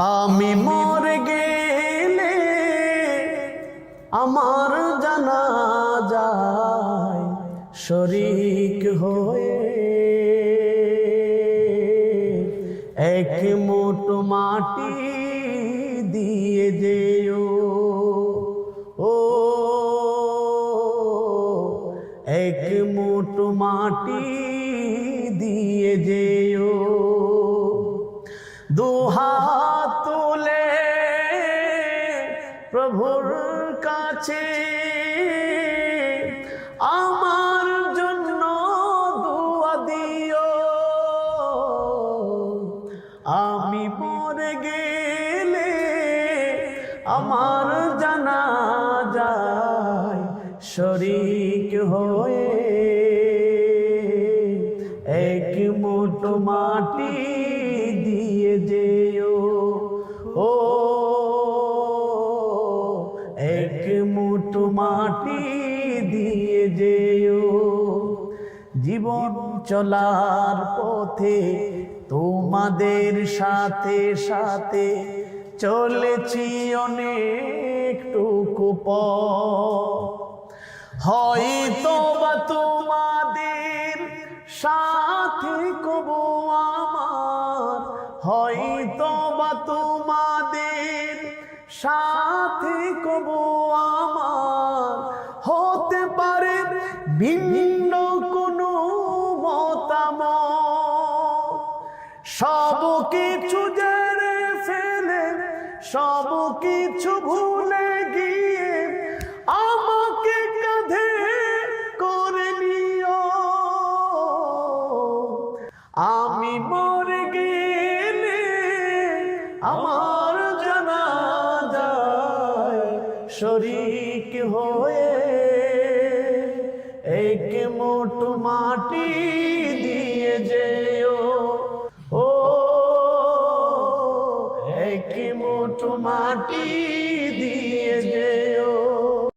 আমি মরে গেলে আমার জানাজায় শরীক হয়ে এক মুঠো মাটি দিয়ে যেও, ও এক মুঠো মাটি দিয়ে যেও। দুহাত তুলে প্রভুর কাছে আমার জন্য দোয়া দিও। আমি মরে গেলে আমার জানাজায় শরীক হয়ে এক মুঠো মাটি দিয়ে যেও, ও এক মুঠো মাটি দিয়ে যেও। জীবন চলার পথে তোমাদের সাথে সাথে চলেছি অনেকটুকু পথ, হয়তো বা তোমাদের সাথে কবো আমার, হয়তো বা তোমাদের সাথে কবো আমার হতে পারে ভিন্ন কোনো মতামত। সব কিছু জেনে ফেলে সব কিছু ভুলে গিয়ে আমাকে কাঁধে করে নিও। আমি মরে গেলে আমার জানাজায় শরীক হয়ে এক মুঠো মাটি দিয়ে যেও, ও এক মুঠো মাটি দিয়ে যেও।